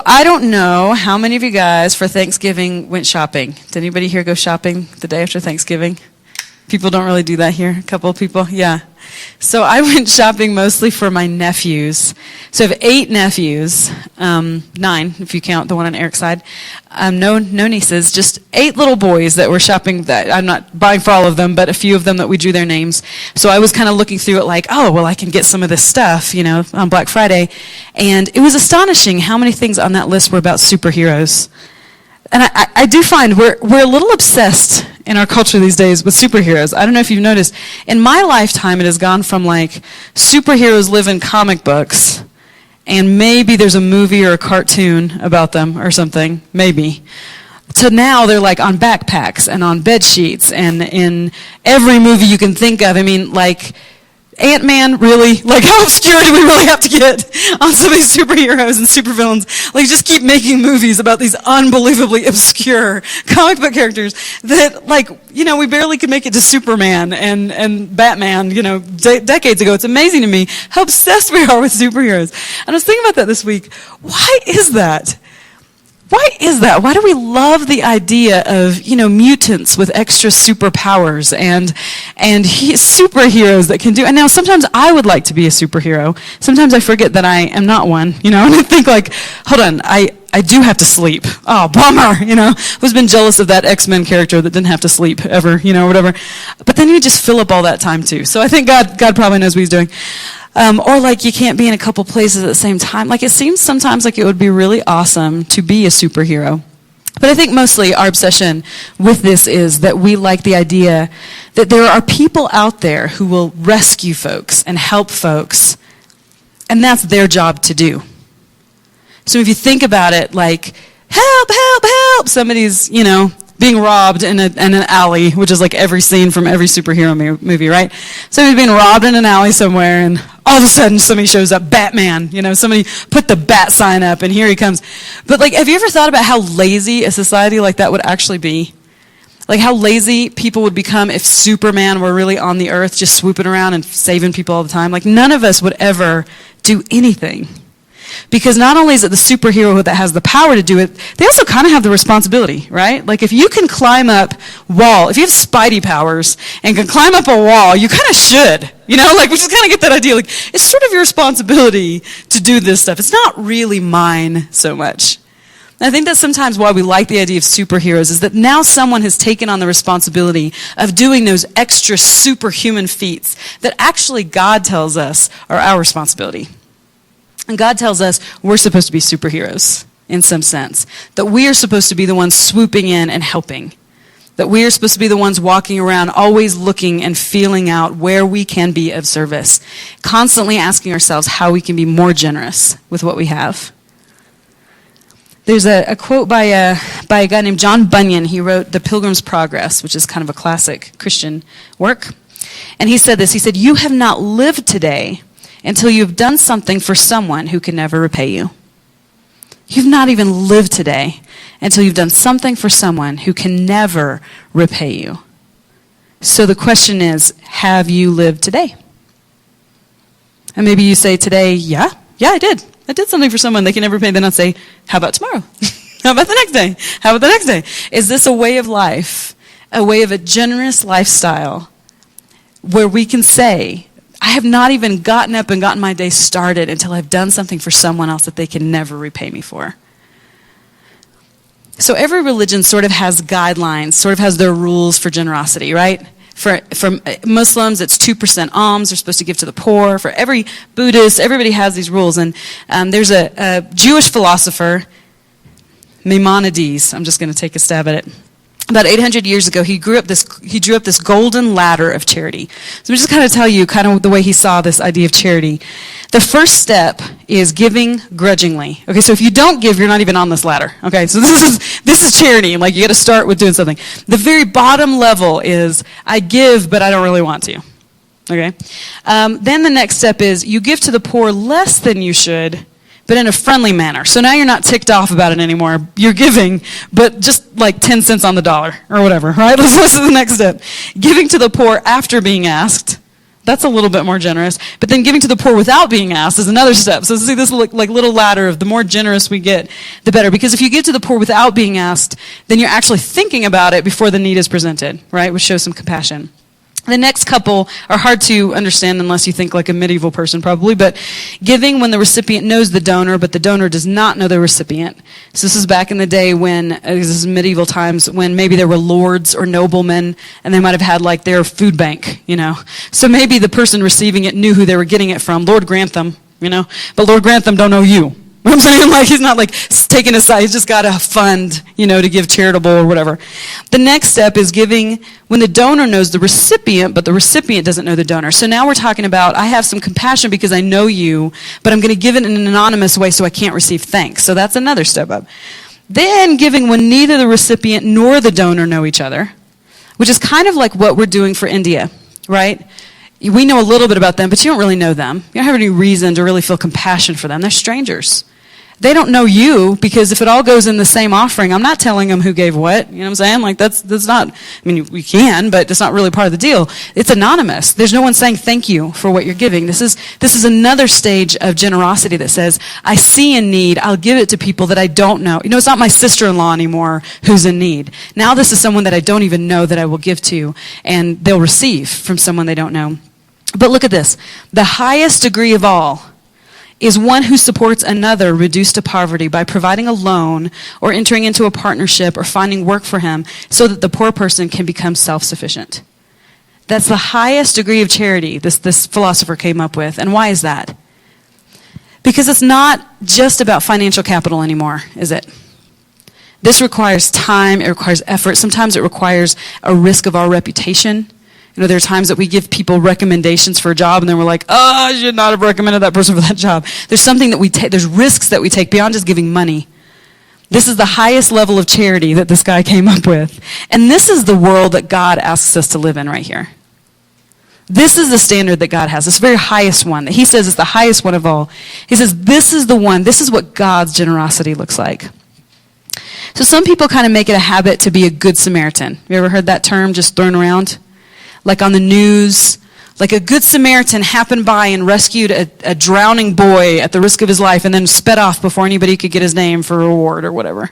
I don't know how many of you guys for Thanksgiving went shopping. Did anybody here go shopping the day after Thanksgiving? People don't really do that here. A couple of people, yeah. So I went shopping mostly for my nephews. So I have 8 nephews, 9 if you count the one on Eric's side. No nieces, just 8 little boys that were shopping. That I'm not buying for all of them, but a few of them that we drew their names. So I was kind of looking through it like, oh, well, I can get some of this stuff, on Black Friday. And it was astonishing how many things on that list were about superheroes. And I do find we're a little obsessed in our culture these days with superheroes. I don't know if you've noticed. In my lifetime, it has gone from like superheroes live in comic books, and maybe there's a movie or a cartoon about them or something, maybe, to now they're like on backpacks and on bed sheets and in every movie you can think of. I mean, like, Ant-Man, really? Like, how obscure do we really have to get on some of these superheroes and supervillains? Like, just keep making movies about these unbelievably obscure comic book characters that, like, we barely could make it to Superman and Batman, decades ago. It's amazing to me how obsessed we are with superheroes. And I was thinking about that this week. Why is that? Why is that? Why do we love the idea of, mutants with extra superpowers and superheroes that can do? And now sometimes I would like to be a superhero. Sometimes I forget that I am not one, and I think like, hold on, I do have to sleep. Oh, bummer, I've always been jealous of that X-Men character that didn't have to sleep ever, whatever. But then you just fill up all that time too. So I think God probably knows what he's doing. Or like you can't be in a couple places at the same time. Like it seems sometimes like it would be really awesome to be a superhero. But I think mostly our obsession with this is that we like the idea that there are people out there who will rescue folks and help folks, and that's their job to do. So if you think about it, like, help, help, help, somebody's, being robbed in an alley, which is like every scene from every superhero movie, right? Somebody's being robbed in an alley somewhere, and all of a sudden somebody shows up, Batman, somebody put the bat sign up, and here he comes. But like, have you ever thought about how lazy a society like that would actually be? Like how lazy people would become if Superman were really on the earth, just swooping around and saving people all the time? Like none of us would ever do anything. Because not only is it the superhero that has the power to do it, they also kind of have the responsibility, right? Like if you can climb up wall, if you have Spidey powers and can climb up a wall, you kind of should, like we just kind of get that idea. Like it's sort of your responsibility to do this stuff. It's not really mine so much. And I think that's sometimes why we like the idea of superheroes is that now someone has taken on the responsibility of doing those extra superhuman feats that actually God tells us are our responsibility. And God tells us we're supposed to be superheroes in some sense. That we are supposed to be the ones swooping in and helping. That we are supposed to be the ones walking around always looking and feeling out where we can be of service. Constantly asking ourselves how we can be more generous with what we have. There's a quote by a guy named John Bunyan. He wrote The Pilgrim's Progress, which is kind of a classic Christian work. And he said this. He said, "You have not lived today until you've done something for someone who can never repay you." You've not even lived today until you've done something for someone who can never repay you. So the question is, have you lived today? And maybe you say today, yeah, I did. I did something for someone they can never repay. Then I'd say, how about tomorrow? How about the next day? How about the next day? Is this a way of life, a way of a generous lifestyle where we can say, I have not even gotten up and gotten my day started until I've done something for someone else that they can never repay me for. So every religion sort of has guidelines, sort of has their rules for generosity, right? For Muslims, it's 2% alms. They're supposed to give to the poor. For every Buddhist, everybody has these rules. And there's a Jewish philosopher, Maimonides. I'm just going to take a stab at it. About 800 years ago, he drew up this golden ladder of charity. So I'm just kind of tell you kind of the way he saw this idea of charity. The first step is giving grudgingly. Okay, so if you don't give, you're not even on this ladder. Okay, so this is charity. Like you got to start with doing something. The very bottom level is I give, but I don't really want to. Okay, then the next step is you give to the poor less than you should, but in a friendly manner. So now you're not ticked off about it anymore. You're giving, but just like 10 cents on the dollar or whatever, right? This is the next step. Giving to the poor after being asked, That's a little bit more generous. But then giving to the poor without being asked is another step. So see this like little ladder of the more generous we get, the better. Because if you give to the poor without being asked, then you're actually thinking about it before the need is presented, right? Which shows some compassion. The next couple are hard to understand unless you think like a medieval person probably, but giving when the recipient knows the donor, but the donor does not know the recipient. So this is back in the day when, this is medieval times, when maybe there were lords or noblemen, and they might have had like their food bank, So maybe the person receiving it knew who they were getting it from. Lord Grantham, but Lord Grantham don't know you. You know what I'm saying? Like, he's not like taking aside, he's just got a fund, to give charitable or whatever. The next step is giving when the donor knows the recipient, but the recipient doesn't know the donor. So now we're talking about, I have some compassion because I know you, but I'm going to give it in an anonymous way so I can't receive thanks. So that's another step up. Then giving when neither the recipient nor the donor know each other, which is kind of like what we're doing for India, right? We know a little bit about them, but you don't really know them. You don't have any reason to really feel compassion for them. They're strangers. They don't know you, because if it all goes in the same offering, I'm not telling them who gave what. You know what I'm saying? Like, that's not, we can, but it's not really part of the deal. It's anonymous. There's no one saying thank you for what you're giving. This is another stage of generosity that says, I see a need, I'll give it to people that I don't know. It's not my sister-in-law anymore who's in need. Now this is someone that I don't even know that I will give to, and they'll receive from someone they don't know. But look at this. The highest degree of all is one who supports another reduced to poverty by providing a loan or entering into a partnership or finding work for him so that the poor person can become self-sufficient. That's the highest degree of charity this philosopher came up with. And why is that? Because it's not just about financial capital anymore, is it? This requires time, it requires effort. Sometimes it requires a risk of our reputation. There are times that we give people recommendations for a job and then we're like, I should not have recommended that person for that job. There's something that we take, there's risks that we take beyond just giving money. This is the highest level of charity that this guy came up with. And this is the world that God asks us to live in right here. This is the standard that God has, this very highest one that he says is the highest one of all. He says, this is the one, this is what God's generosity looks like. So some people kind of make it a habit to be a good Samaritan. You ever heard that term just thrown around? Like on the news, like a good Samaritan happened by and rescued a drowning boy at the risk of his life and then sped off before anybody could get his name for a reward or whatever.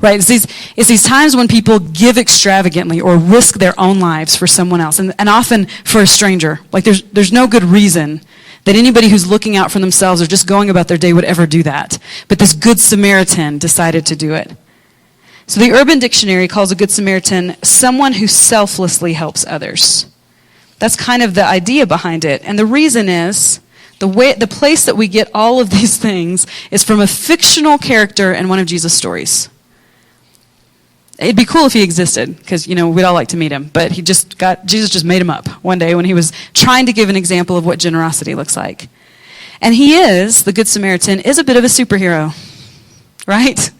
Right? It's these times when people give extravagantly or risk their own lives for someone else, and often for a stranger. Like there's no good reason that anybody who's looking out for themselves or just going about their day would ever do that. But this good Samaritan decided to do it. So the Urban Dictionary calls a good Samaritan someone who selflessly helps others. That's kind of the idea behind it. And the reason is, the place that we get all of these things is from a fictional character in one of Jesus' stories. It'd be cool if he existed, because, we'd all like to meet him. But Jesus just made him up one day when he was trying to give an example of what generosity looks like. And the Good Samaritan, is a bit of a superhero, right?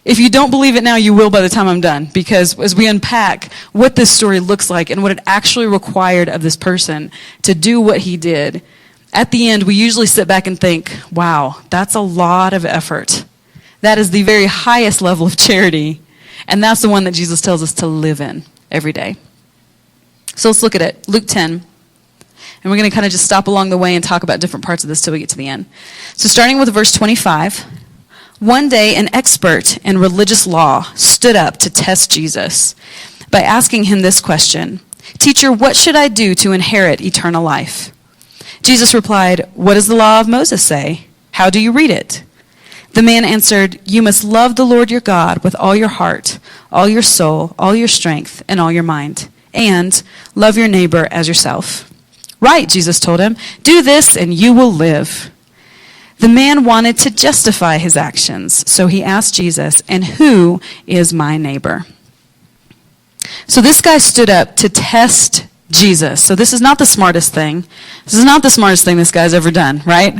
If you don't believe it now, you will by the time I'm done. Because as we unpack what this story looks like and what it actually required of this person to do what he did, at the end, we usually sit back and think, wow, that's a lot of effort. That is the very highest level of charity. And that's the one that Jesus tells us to live in every day. So let's look at it. Luke 10. And we're going to kind of just stop along the way and talk about different parts of this till we get to the end. So starting with verse 25. One day, an expert in religious law stood up to test Jesus by asking him this question, "Teacher, what should I do to inherit eternal life?" Jesus replied, "What does the law of Moses say? How do you read it?" The man answered, "You must love the Lord your God with all your heart, all your soul, all your strength, and all your mind, and love your neighbor as yourself." "Right," Jesus told him, "do this and you will live." The man wanted to justify his actions, so he asked Jesus, "And who is my neighbor?" So this guy stood up to test Jesus. So this is not the smartest thing. This is not the smartest thing this guy's ever done, right?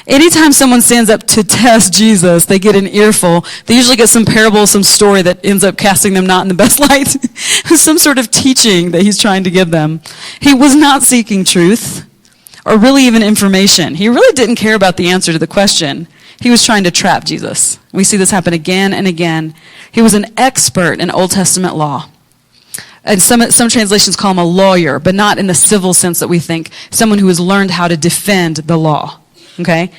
Anytime someone stands up to test Jesus, they get an earful. They usually get some parable, some story that ends up casting them not in the best light. Some sort of teaching that he's trying to give them. He was not seeking truth, or really even information. He really didn't care about the answer to the question. He was trying to trap Jesus. We see this happen again and again. He was an expert in Old Testament law. And some translations call him a lawyer, but not in the civil sense that we think. Someone who has learned how to defend the law. Okay?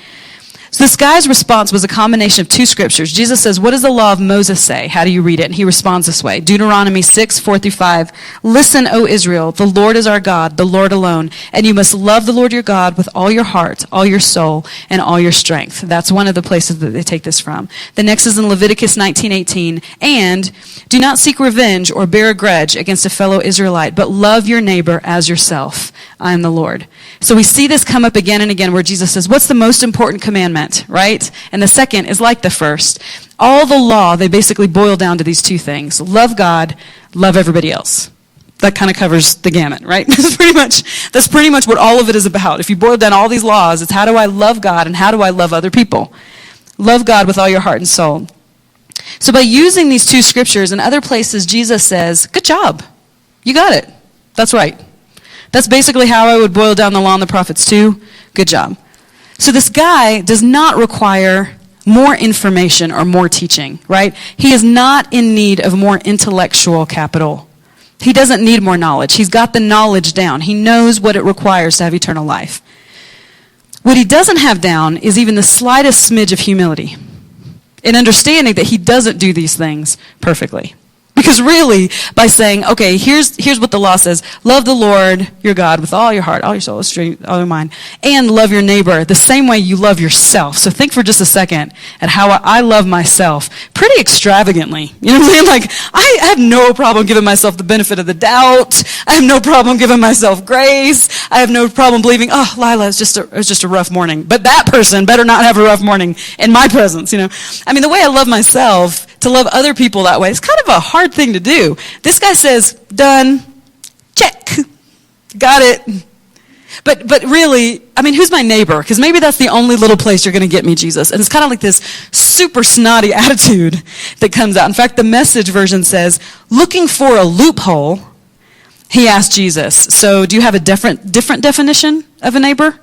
So this guy's response was a combination of two scriptures. Jesus says, what does the law of Moses say? How do you read it? And he responds this way. Deuteronomy 6, 4-5. Listen, O Israel, the Lord is our God, the Lord alone. And you must love the Lord your God with all your heart, all your soul, and all your strength. That's one of the places that they take this from. The next is in Leviticus 19:18. And do not seek revenge or bear a grudge against a fellow Israelite, but love your neighbor as yourself. I am the Lord. So we see this come up again and again where Jesus says, what's the most important commandment, right? And the second is like the first. All the law, they basically boil down to these two things. Love God, love everybody else. That kind of covers the gamut, right? That's pretty much what all of it is about. If you boil down all these laws, it's how do I love God and how do I love other people? Love God with all your heart and soul. So by using these two scriptures and other places, Jesus says, good job. You got it. That's right. That's basically how I would boil down the law and the prophets too. Good job. So this guy does not require more information or more teaching, right? He is not in need of more intellectual capital. He doesn't need more knowledge. He's got the knowledge down. He knows what it requires to have eternal life. What he doesn't have down is even the slightest smidge of humility in understanding that he doesn't do these things perfectly. Because really, by saying, okay, here's what the law says. Love the Lord your God with all your heart, all your soul, all your mind, and love your neighbor the same way you love yourself. So think for just a second at how I love myself pretty extravagantly. You know what I'm saying? Like, I have no problem giving myself the benefit of the doubt. I have no problem giving myself grace. I have no problem believing, oh, Leila, it was just a rough morning. But that person better not have a rough morning in my presence, you know. I mean, the way I love myself, to love other people that way, it's kind of a hard thing to do. This guy says, done, check, got it. But really, I mean, who's my neighbor? Because maybe that's the only little place you're going to get me, Jesus. And it's kind of like this super snotty attitude that comes out. In fact, the Message version says, looking for a loophole, he asked Jesus, so do you have a different definition of a neighbor?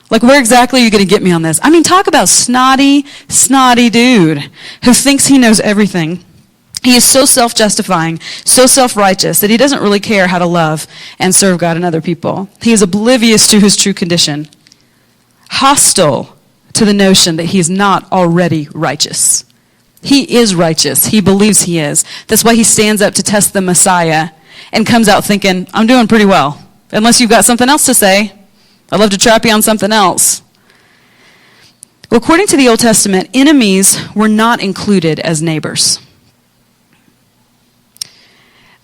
Like, where exactly are you going to get me on this? I mean, talk about snotty dude who thinks he knows everything. He is so self-justifying, so self-righteous that he doesn't really care how to love and serve God and other people. He is oblivious to his true condition, hostile to the notion that he is not already righteous. He is righteous. He believes he is. That's why he stands up to test the Messiah and comes out thinking, I'm doing pretty well. Unless you've got something else to say. I'd love to trap you on something else. Well, according to the Old Testament, enemies were not included as neighbors.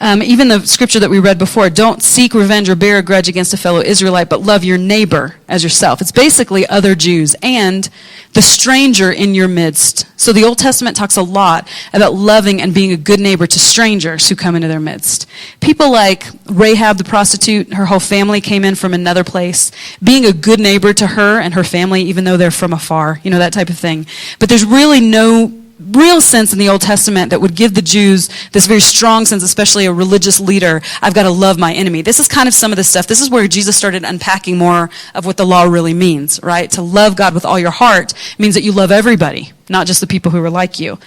Even the scripture that we read before, don't seek revenge or bear a grudge against a fellow Israelite, but love your neighbor as yourself. It's basically other Jews and the stranger in your midst. So the Old Testament talks a lot about loving and being a good neighbor to strangers who come into their midst. People like Rahab the prostitute, her whole family came in from another place. Being a good neighbor to her and her family, even though they're from afar, you know, that type of thing. But there's really no real sense in the Old Testament that would give the Jews this very strong sense, especially a religious leader, I've got to love my enemy. This is kind of some of the stuff. This is where Jesus started unpacking more of what the law really means, right? To love God with all your heart means that you love everybody, not just the people who are like you.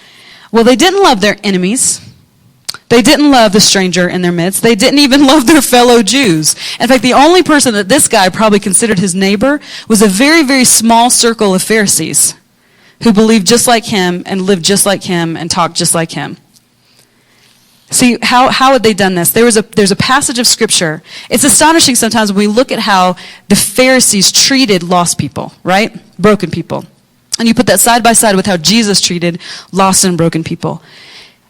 Well, they didn't love their enemies. They didn't love the stranger in their midst. They didn't even love their fellow Jews. In fact, the only person that this guy probably considered his neighbor was a very, very small circle of Pharisees who believed just like him and lived just like him and talked just like him. See, how had they done this? There's a passage of Scripture. It's astonishing sometimes when we look at how the Pharisees treated lost people, right? Broken people. And you put that side by side with how Jesus treated lost and broken people.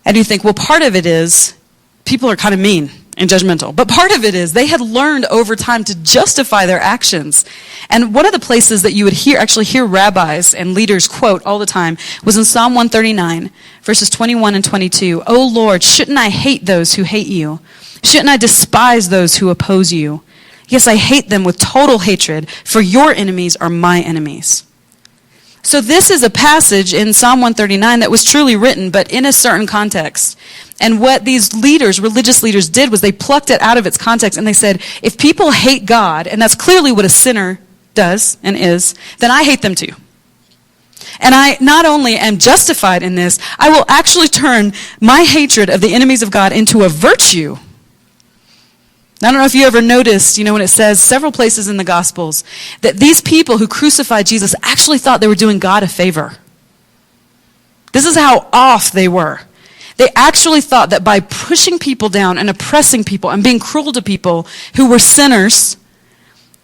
And you think, well, part of it is people are kind of mean and judgmental. But part of it is they had learned over time to justify their actions. And one of the places that you would actually hear rabbis and leaders quote all the time was in Psalm 139, verses 21 and 22. "O Lord, shouldn't I hate those who hate you? Shouldn't I despise those who oppose you? Yes, I hate them with total hatred, for your enemies are my enemies." So this is a passage in Psalm 139 that was truly written, but in a certain context. And what these leaders, religious leaders, did was they plucked it out of its context and they said, if people hate God, and that's clearly what a sinner does and is, then I hate them too. And I not only am justified in this, I will actually turn my hatred of the enemies of God into a virtue I don't know if you ever noticed, when it says several places in the Gospels that these people who crucified Jesus actually thought they were doing God a favor. This is how off they were. They actually thought that by pushing people down and oppressing people and being cruel to people who were sinners,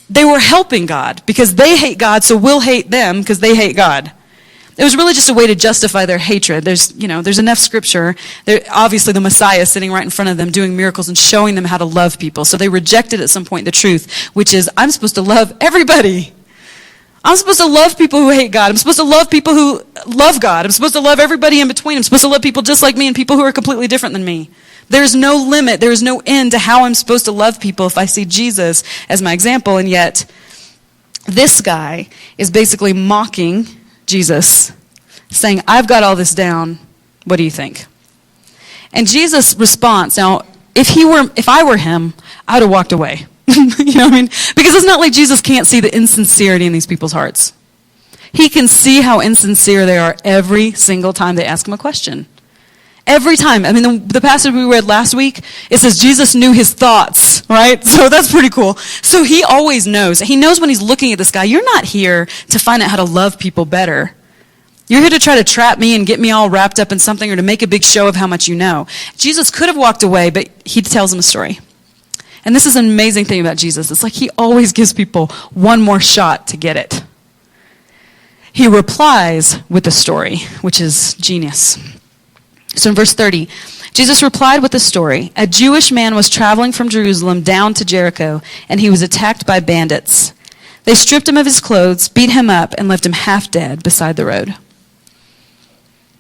they were helping God because they hate God, so we'll hate them because they hate God. It was really just a way to justify their hatred. There's enough scripture. Obviously, the Messiah is sitting right in front of them doing miracles and showing them how to love people. So they rejected at some point the truth, which is, I'm supposed to love everybody. I'm supposed to love people who hate God. I'm supposed to love people who love God. I'm supposed to love everybody in between. I'm supposed to love people just like me and people who are completely different than me. There's no limit. There is no end to how I'm supposed to love people if I see Jesus as my example. And yet, this guy is basically mocking Jesus, saying, I've got all this down. What do you think? And Jesus' response, now, if I were him, I would have walked away. You know what I mean? Because it's not like Jesus can't see the insincerity in these people's hearts. He can see how insincere they are every single time they ask him a question. Every time. I mean, the passage we read last week, it says Jesus knew his thoughts, right? So that's pretty cool. So he always knows. He knows when he's looking at this guy, you're not here to find out how to love people better. You're here to try to trap me and get me all wrapped up in something or to make a big show of how much you know. Jesus could have walked away, but he tells him a story. And this is an amazing thing about Jesus. It's like he always gives people one more shot to get it. He replies with a story, which is genius. So in verse 30, Jesus replied with a story. A Jewish man was traveling from Jerusalem down to Jericho, and he was attacked by bandits. They stripped him of his clothes, beat him up, and left him half dead beside the road.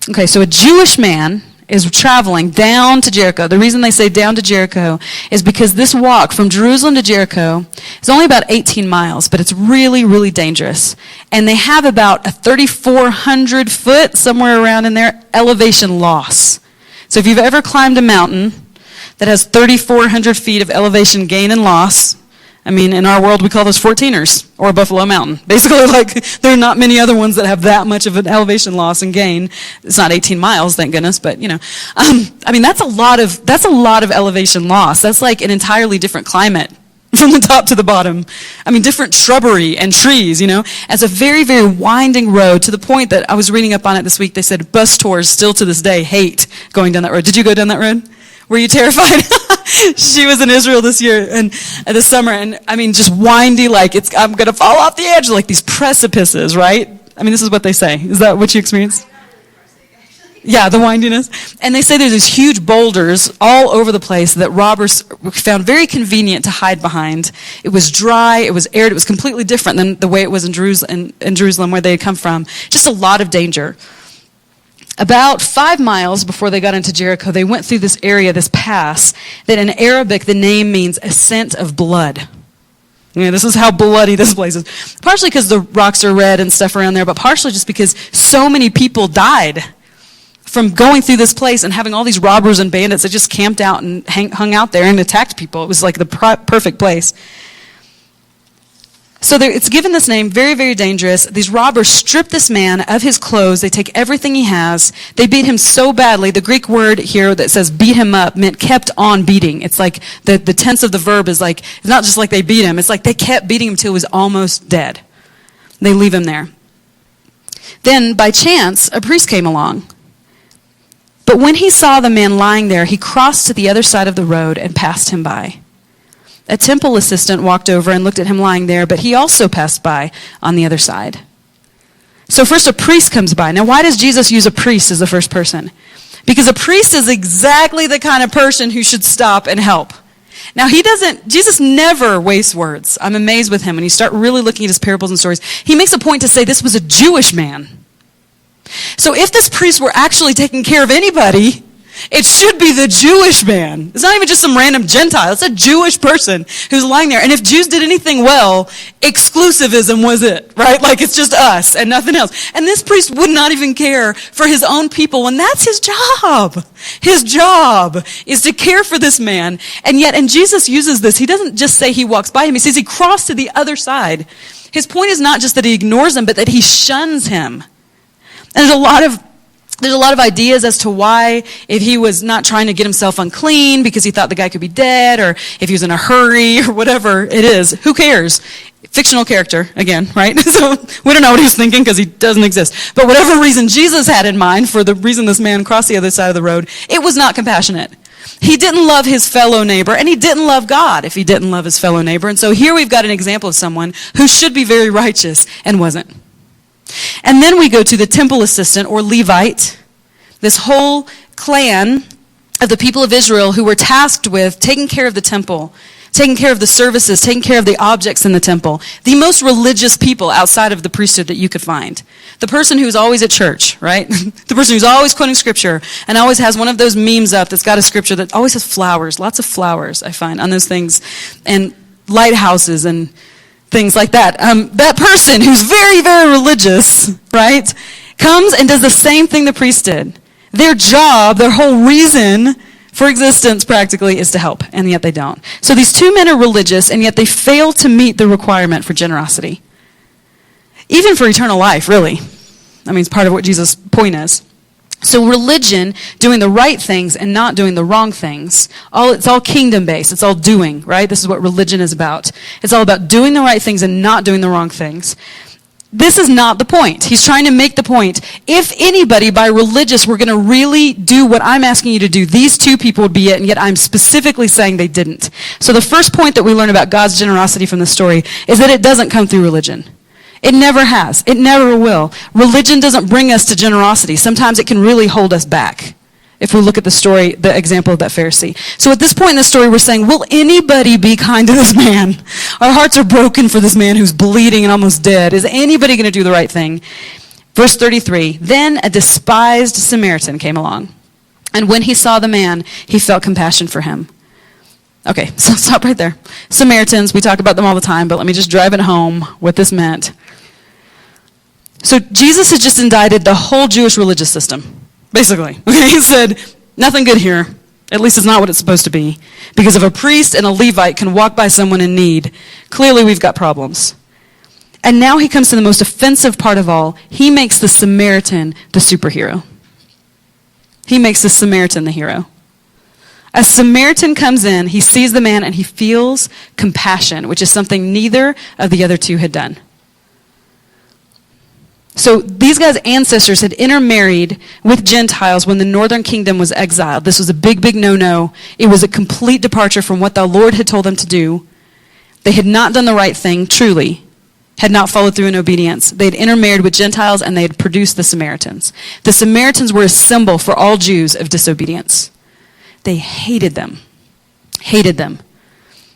Okay, so a Jewish man is traveling down to Jericho. The reason they say down to Jericho is because this walk from Jerusalem to Jericho is only about 18 miles, but it's really, really dangerous. And they have about a 3,400 foot, somewhere around in there, elevation loss. So if you've ever climbed a mountain that has 3,400 feet of elevation gain and loss, I mean, in our world, we call those 14ers, or Buffalo Mountain. Basically, there are not many other ones that have that much of an elevation loss and gain. It's not 18 miles, thank goodness, but, I mean, that's a lot of elevation loss. That's like an entirely different climate from the top to the bottom. I mean, different shrubbery and trees, It's a very, very winding road to the point that I was reading up on it this week. They said bus tours still to this day hate going down that road. Did you go down that road? Were you terrified? She was in Israel this year and this summer, and I mean, just windy, I'm going to fall off the edge, like these precipices, right? I mean, this is what they say. Is that what you experienced? Yeah, the windiness. And they say there's these huge boulders all over the place that robbers found very convenient to hide behind. It was dry, it was arid, it was completely different than the way it was in Jerusalem where they had come from. Just a lot of danger. About 5 miles before they got into Jericho, they went through this area, this pass, that in Arabic the name means ascent of blood. This is how bloody this place is. Partially because the rocks are red and stuff around there, but partially just because so many people died from going through this place and having all these robbers and bandits that just camped out and hung out there and attacked people. It was like the perfect place. So it's given this name, very, very dangerous. These robbers strip this man of his clothes. They take everything he has. They beat him so badly. The Greek word here that says beat him up meant kept on beating. It's like the tense of the verb is like, it's not just like they beat him. It's like they kept beating him till he was almost dead. They leave him there. Then, by chance, a priest came along. But when he saw the man lying there, he crossed to the other side of the road and passed him by. A temple assistant walked over and looked at him lying there, but he also passed by on the other side. So first a priest comes by. Now why does Jesus use a priest as the first person? Because a priest is exactly the kind of person who should stop and help. Now Jesus never wastes words. I'm amazed with him when you start really looking at his parables and stories. He makes a point to say this was a Jewish man. So if this priest were actually taking care of anybody, it should be the Jewish man. It's not even just some random Gentile. It's a Jewish person who's lying there. And if Jews did anything well, exclusivism was it, right? Like it's just us and nothing else. And this priest would not even care for his own people when that's his job. His job is to care for this man. And Jesus uses this. He doesn't just say he walks by him. He says he crossed to the other side. His point is not just that he ignores him, but that he shuns him. And there's a lot of There's a lot of ideas as to why, if he was not trying to get himself unclean because he thought the guy could be dead, or if he was in a hurry, or whatever it is. Who cares? Fictional character, again, right? So we don't know what he was thinking because he doesn't exist. But whatever reason Jesus had in mind for the reason this man crossed the other side of the road, it was not compassionate. He didn't love his fellow neighbor, and he didn't love God if he didn't love his fellow neighbor. And so here we've got an example of someone who should be very righteous and wasn't. And then we go to the temple assistant, or Levite, this whole clan of the people of Israel who were tasked with taking care of the temple, taking care of the services, taking care of the objects in the temple. The most religious people outside of the priesthood that you could find. The person who's always at church, right? The person who's always quoting scripture and always has one of those memes up that's got a scripture that always has flowers, lots of flowers, I find, on those things, and lighthouses and things like that. That person who's very, very religious, right, comes and does the same thing the priest did. Their job, their whole reason for existence practically is to help, and yet they don't. So these two men are religious, and yet they fail to meet the requirement for generosity. Even for eternal life, really. I mean, it's part of what Jesus' point is. So religion, doing the right things and not doing the wrong things, it's all kingdom-based. It's all doing, right? This is what religion is about. It's all about doing the right things and not doing the wrong things. This is not the point. He's trying to make the point. If anybody by religious were going to really do what I'm asking you to do, these two people would be it, and yet I'm specifically saying they didn't. So the first point that we learn about God's generosity from the story is that it doesn't come through religion. It never has. It never will. Religion doesn't bring us to generosity. Sometimes it can really hold us back. If we look at the story, the example of that Pharisee. So at this point in the story, we're saying, will anybody be kind to this man? Our hearts are broken for this man who's bleeding and almost dead. Is anybody going to do the right thing? Verse 33, then a despised Samaritan came along. And when he saw the man, he felt compassion for him. Okay, so stop right there. Samaritans, we talk about them all the time, but let me just drive it home what this meant. So Jesus has just indicted the whole Jewish religious system. Basically, okay, he said, nothing good here. At least it's not what it's supposed to be. Because if a priest and a Levite can walk by someone in need, clearly we've got problems. And now he comes to the most offensive part of all. He makes the Samaritan the superhero. He makes the Samaritan the hero. A Samaritan comes in, he sees the man, and he feels compassion, which is something neither of the other two had done. So these guys' ancestors had intermarried with Gentiles when the northern kingdom was exiled. This was a big, big no-no. It was a complete departure from what the Lord had told them to do. They had not done the right thing, truly, had not followed through in obedience. They had intermarried with Gentiles, and they had produced the Samaritans. The Samaritans were a symbol for all Jews of disobedience. They hated them. Hated them.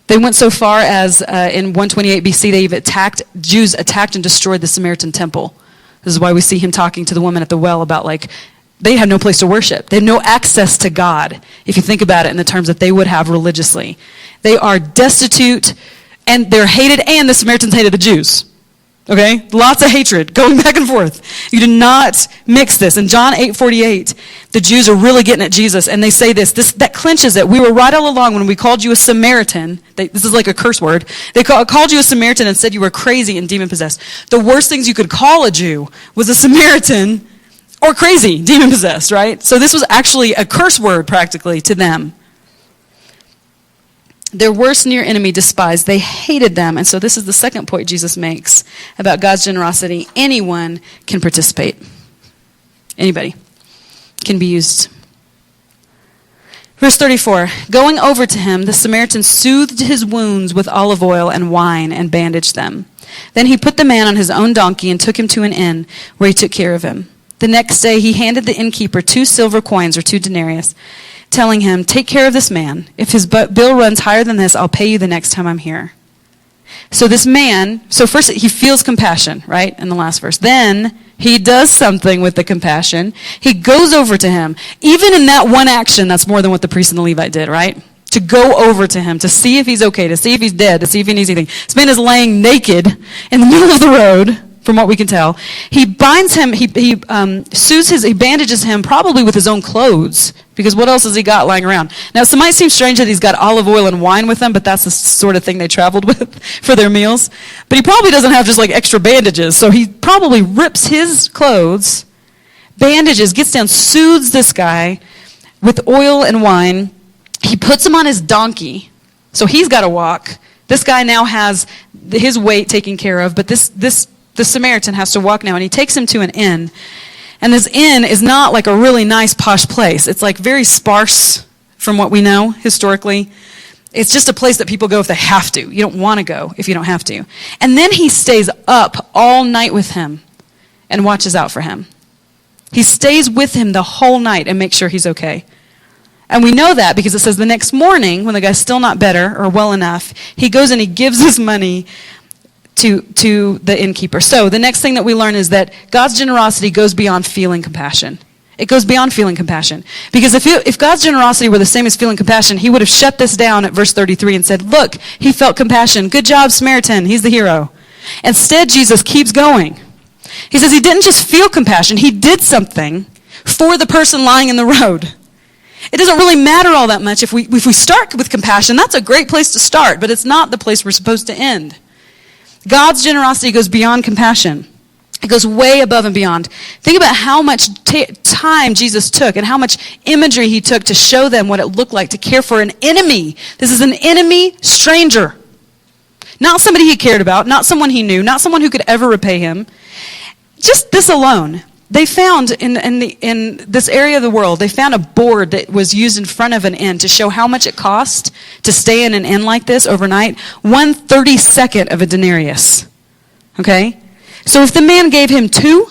They went so far as in 128 BC, Jews attacked and destroyed the Samaritan temple. This is why we see him talking to the woman at the well about, like, they had no place to worship. They had no access to God, if you think about it in the terms that they would have religiously. They are destitute, and they're hated, and the Samaritans hated the Jews. Okay? Lots of hatred going back and forth. You do not mix this. In John 8:48, the Jews are really getting at Jesus, and they say this that clinches it. We were right all along when we called you a Samaritan. This is like a curse word. They called you a Samaritan and said you were crazy and demon-possessed. The worst things you could call a Jew was a Samaritan or crazy, demon-possessed, right? So this was actually a curse word practically to them. Their worst near enemy despised. They hated them. And so this is the second point Jesus makes about God's generosity. Anyone can participate. Anybody can be used. Verse 34, going over to him, the Samaritan soothed his wounds with olive oil and wine and bandaged them. Then he put the man on his own donkey and took him to an inn where he took care of him. The next day he handed the innkeeper 2 silver coins or 2 denarii, telling him, take care of this man. If his bill runs higher than this, I'll pay you the next time I'm here. So this man, first he feels compassion, right, in the last verse. Then he does something with the compassion. He goes over to him. Even in that one action, that's more than what the priest and the Levite did, right? To go over to him, to see if he's okay, to see if he's dead, to see if he needs anything. This man is laying naked in the middle of the road, from what we can tell. He binds him, he bandages him probably with his own clothes, because what else has he got lying around? Now, it might seem strange that he's got olive oil and wine with him, but that's the sort of thing they traveled with for their meals. But he probably doesn't have just like extra bandages, so he probably rips his clothes, bandages, gets down, soothes this guy with oil and wine. He puts him on his donkey, so he's got to walk. This guy now has his weight taken care of, but the Samaritan has to walk now, and he takes him to an inn. And this inn is not like a really nice posh place. It's like very sparse from what we know historically. It's just a place that people go if they have to. You don't want to go if you don't have to. And then he stays up all night with him and watches out for him. He stays with him the whole night and makes sure he's okay. And we know that because it says the next morning, when the guy's still not better or well enough, he goes and he gives his money to the innkeeper. So the next thing that we learn is that God's generosity goes beyond feeling compassion. It goes beyond feeling compassion. Because if God's generosity were the same as feeling compassion, he would have shut this down at verse 33 and said, look, he felt compassion. Good job, Samaritan. He's the hero. Instead, Jesus keeps going. He says he didn't just feel compassion. He did something for the person lying in the road. It doesn't really matter all that much. If we start with compassion, that's a great place to start, but it's not the place we're supposed to end. God's generosity goes beyond compassion. It goes way above and beyond. Think about how much time Jesus took and how much imagery he took to show them what it looked like to care for an enemy. This is an enemy stranger. Not somebody he cared about, not someone he knew, not someone who could ever repay him. Just this alone. They found in this area of the world, they found a board that was used in front of an inn to show how much it cost to stay in an inn like this overnight. 1/32 of a denarius. Okay? So if the man gave him 2,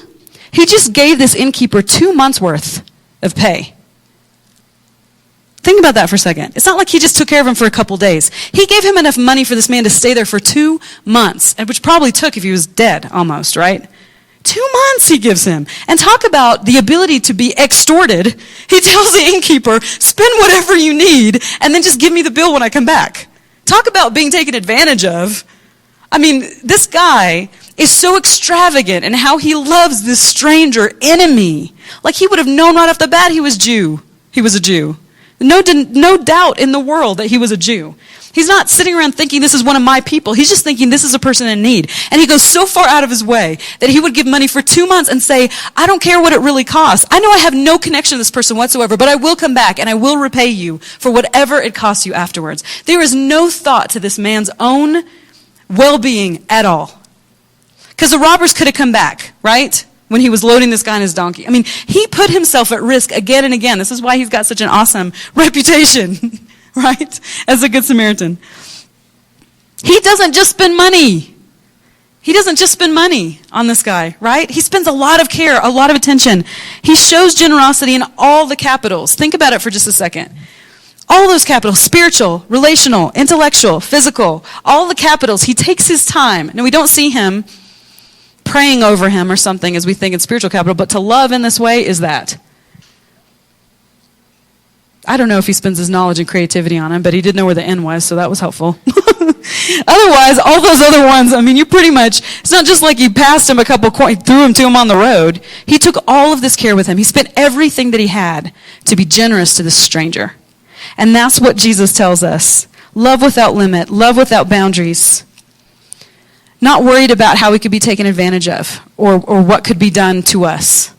he just gave this innkeeper 2 months' worth of pay. Think about that for a second. It's not like he just took care of him for a couple days. He gave him enough money for this man to stay there for 2 months, which probably took if he was dead almost, right? 2 months he gives him. And talk about the ability to be extorted. He tells the innkeeper, spend whatever you need, and then just give me the bill when I come back. Talk about being taken advantage of. I mean, this guy is so extravagant in how he loves this stranger enemy. Like he would have known right off the bat he was Jew. He was a Jew. No doubt in the world that he was a Jew. He's not sitting around thinking this is one of my people. He's just thinking this is a person in need. And he goes so far out of his way that he would give money for 2 months and say, I don't care what it really costs. I know I have no connection to this person whatsoever, but I will come back and I will repay you for whatever it costs you afterwards. There is no thought to this man's own well-being at all. Because the robbers could have come back, right? When he was loading this guy on his donkey. I mean, he put himself at risk again and again. This is why he's got such an awesome reputation, right? As a good Samaritan. He doesn't just spend money. He doesn't just spend money on this guy, right? He spends a lot of care, a lot of attention. He shows generosity in all the capitals. Think about it for just a second. All those capitals, spiritual, relational, intellectual, physical, all the capitals. He takes his time. Now, we don't see him praying over him or something as we think in spiritual capital, but to love in this way is that. I don't know if he spends his knowledge and creativity on him, but he did know where the inn was, so that was helpful. Otherwise, all those other ones, I mean, you pretty much, it's not just like you passed him a couple coins, threw him to him on the road. He took all of this care with him. He spent everything that he had to be generous to this stranger. And that's what Jesus tells us. Love without limit, love without boundaries. Not worried about how we could be taken advantage of or what could be done to us.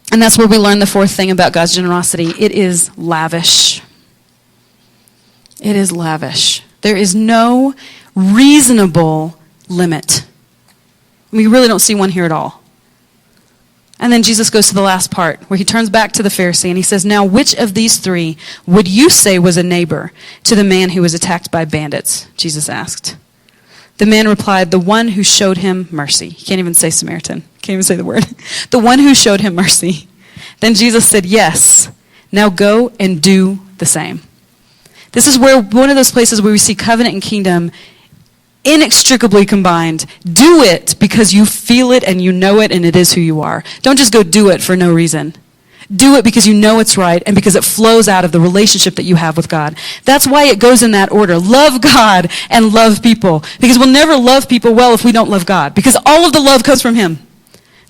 And that's where we learn the fourth thing about God's generosity. It is lavish. It is lavish. There is no reasonable limit. We really don't see one here at all. And then Jesus goes to the last part where he turns back to the Pharisee and he says, now which of these 3 would you say was a neighbor to the man who was attacked by bandits? Jesus asked. The man replied, the one who showed him mercy. He can't even say Samaritan. Can't even say the word. The one who showed him mercy. Then Jesus said, yes, now go and do the same. This is where one of those places where we see covenant and kingdom inextricably combined. Do it because you feel it and you know it and it is who you are. Don't just go do it for no reason. Do it because you know it's right and because it flows out of the relationship that you have with God. That's why it goes in that order. Love God and love people. Because we'll never love people well if we don't love God. Because all of the love comes from him.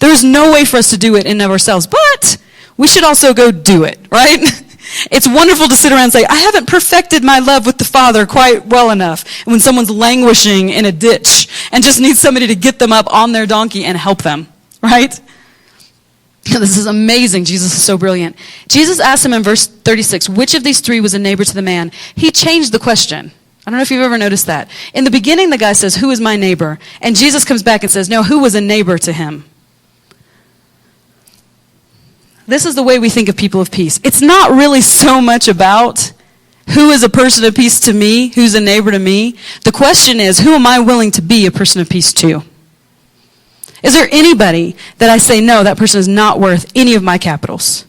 There is no way for us to do it in and of ourselves. But we should also go do it, right? It's wonderful to sit around and say, I haven't perfected my love with the Father quite well enough. And when someone's languishing in a ditch and just needs somebody to get them up on their donkey and help them, right? This is amazing. Jesus is so brilliant. Jesus asked him in verse 36, which of these three was a neighbor to the man? He changed the question. I don't know if you've ever noticed that. In the beginning, the guy says, who is my neighbor? And Jesus comes back and says, no, who was a neighbor to him? This is the way we think of people of peace. It's not really so much about who is a person of peace to me, who's a neighbor to me. The question is, who am I willing to be a person of peace to? Is there anybody that I say, no, that person is not worth any of my capitals?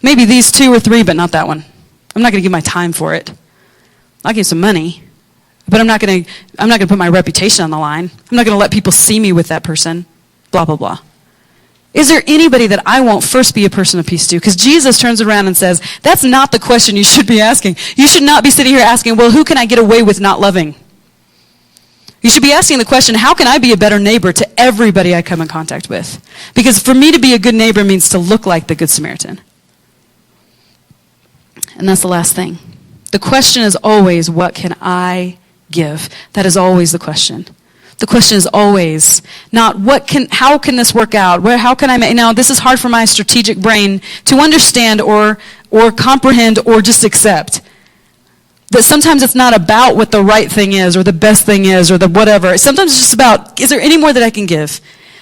Maybe these 2 or 3, but not that one. I'm not going to give my time for it. I'll give some money, but I'm not going to put my reputation on the line. I'm not going to let people see me with that person, blah, blah, blah. Is there anybody that I won't first be a person of peace to? Because Jesus turns around and says, that's not the question you should be asking. You should not be sitting here asking, well, who can I get away with not loving? You should be asking the question, how can I be a better neighbor to everybody I come in contact with? Because for me to be a good neighbor means to look like the Good Samaritan. And that's the last thing. The question is always, what can I give? That is always the question. The question is always not how can this work out? How can I make? Now, this is hard for my strategic brain to understand or comprehend or just accept. That sometimes it's not about what the right thing is or the best thing is or the whatever. Sometimes it's just about, is there any more that I can give?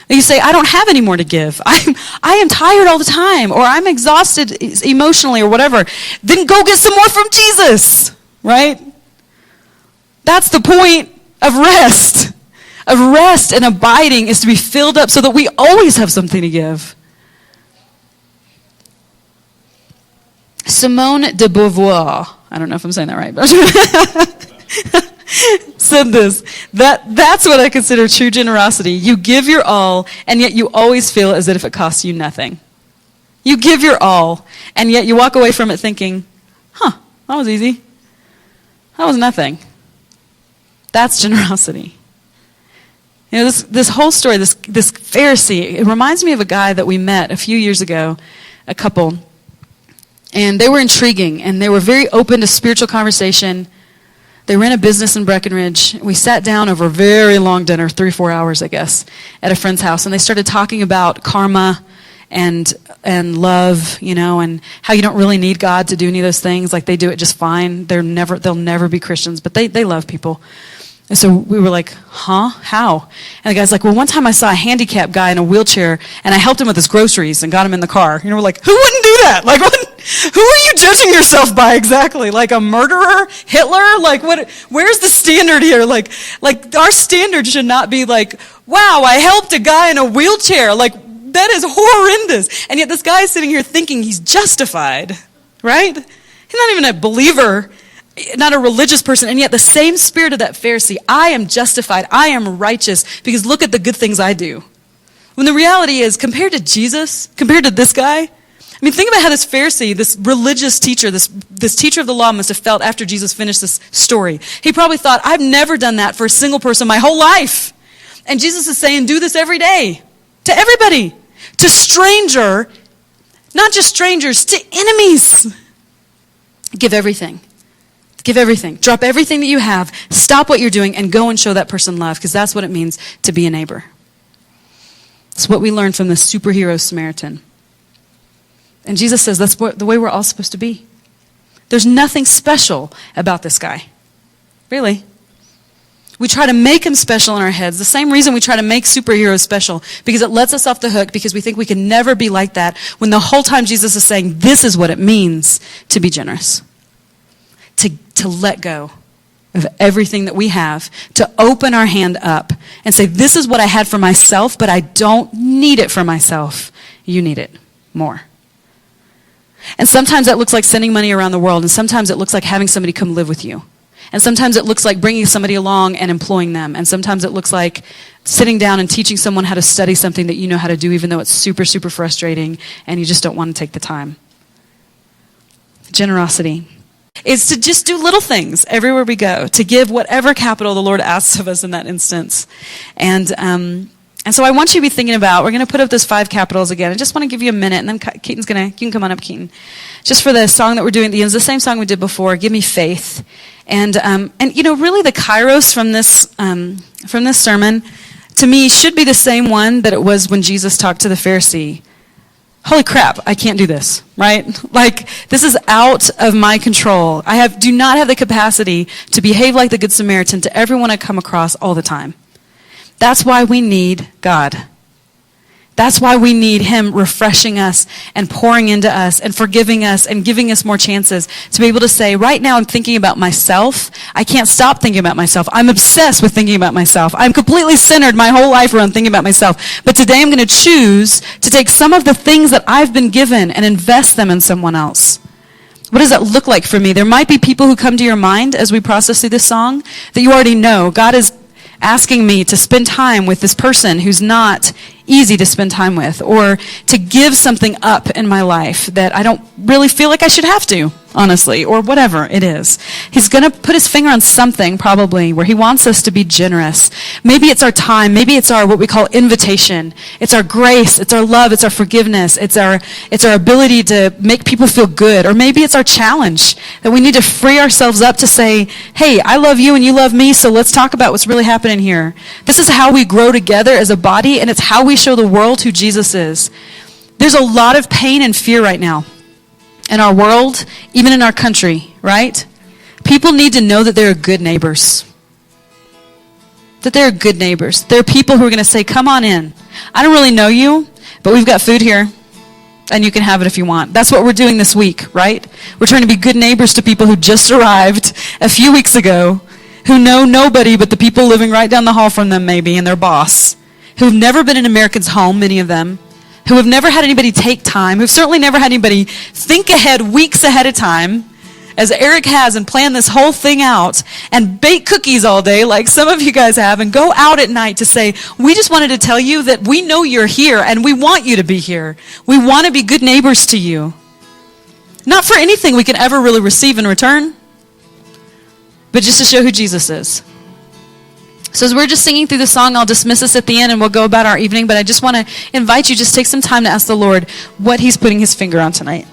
And you say, I don't have any more to give. I am tired all the time, or I'm exhausted emotionally or whatever. Then go get some more from Jesus, right? That's the point of rest. Of rest and abiding is to be filled up so that we always have something to give. Simone de Beauvoir, I don't know if I'm saying that right, but said this, that's what I consider true generosity. You give your all, and yet you always feel as if it costs you nothing. You give your all, and yet you walk away from it thinking, that was easy. That was nothing. That's generosity. You know, this whole story, this Pharisee, it reminds me of a guy that we met a few years ago, a couple. And they were intriguing, and they were very open to spiritual conversation. They ran a business in Breckenridge. We sat down over a very long dinner, 3-4 hours, I guess, at a friend's house. And they started talking about karma and love, you know, and how you don't really need God to do any of those things. Like, they do it just fine. They'll never be Christians, but they love people. And so we were like, how? And the guy's like, well, one time I saw a handicapped guy in a wheelchair, and I helped him with his groceries and got him in the car. You know, we're like, who wouldn't do that? Like, who are you judging yourself by exactly? Like a murderer? Hitler? Like, where's the standard here? Like our standard should not be like, wow, I helped a guy in a wheelchair. Like, that is horrendous. And yet this guy is sitting here thinking he's justified, right? He's not even a believer, not a religious person, and yet the same spirit of that Pharisee, I am justified, I am righteous, because look at the good things I do. When the reality is, compared to Jesus, compared to this guy, I mean, think about how this Pharisee, this religious teacher, this teacher of the law must have felt after Jesus finished this story. He probably thought, I've never done that for a single person my whole life. And Jesus is saying, do this every day, to everybody, to stranger, not just strangers, to enemies. Give everything. Give everything. Drop everything that you have. Stop what you're doing and go and show that person love, because that's what it means to be a neighbor. It's what we learned from the superhero Samaritan. And Jesus says that's the way we're all supposed to be. There's nothing special about this guy. Really. We try to make him special in our heads. The same reason we try to make superheroes special, because it lets us off the hook, because we think we can never be like that, when the whole time Jesus is saying this is what it means to be generous. To let go of everything that we have, to open our hand up and say, this is what I had for myself, but I don't need it for myself. You need it more. And sometimes that looks like sending money around the world, and sometimes it looks like having somebody come live with you. And sometimes it looks like bringing somebody along and employing them. And sometimes it looks like sitting down and teaching someone how to study something that you know how to do, even though it's super, super frustrating and you just don't want to take the time. Generosity is to just do little things everywhere we go, to give whatever capital the Lord asks of us in that instance. And so I want you to be thinking about, we're going to put up those 5 capitals again. I just want to give you a minute, and then Keaton's you can come on up, Keaton. Just for the song that we're doing at the end, it's the same song we did before, Give Me Faith. And you know, really the kairos from this sermon, to me, should be the same one that it was when Jesus talked to the Pharisee holy crap, I can't do this, right? Like, this is out of my control. Do not have the capacity to behave like the Good Samaritan to everyone I come across all the time. That's why we need God. That's why we need him refreshing us and pouring into us and forgiving us and giving us more chances to be able to say, right now I'm thinking about myself. I can't stop thinking about myself. I'm obsessed with thinking about myself. I'm completely centered my whole life around thinking about myself. But today I'm going to choose to take some of the things that I've been given and invest them in someone else. What does that look like for me? There might be people who come to your mind as we process through this song that you already know. God is asking me to spend time with this person who's not easy to spend time with, or to give something up in my life that I don't really feel like I should have to, honestly, or whatever it is. He's going to put his finger on something probably where he wants us to be generous. Maybe it's our time. Maybe it's our what we call invitation. It's our grace. It's our love. It's our forgiveness. It's our ability to make people feel good. Or maybe it's our challenge that we need to free ourselves up to say, hey, I love you and you love me, so let's talk about what's really happening here. This is how we grow together as a body, and it's how we show the world who Jesus is. There's a lot of pain and fear right now in our world, even in our country, right? People need to know that they're good neighbors. That they're good neighbors. There are people who are going to say, come on in. I don't really know you, but we've got food here, and you can have it if you want. That's what we're doing this week, right? We're trying to be good neighbors to people who just arrived a few weeks ago, who know nobody but the people living right down the hall from them maybe, and their boss, who've never been in American's home, many of them, who have never had anybody take time, who've certainly never had anybody think ahead weeks ahead of time, as Eric has, and plan this whole thing out, and bake cookies all day like some of you guys have, and go out at night to say, we just wanted to tell you that we know you're here, and we want you to be here. We want to be good neighbors to you. Not for anything we can ever really receive in return, but just to show who Jesus is. So as we're just singing through the song, I'll dismiss us at the end and we'll go about our evening. But I just want to invite you, just take some time to ask the Lord what he's putting his finger on tonight.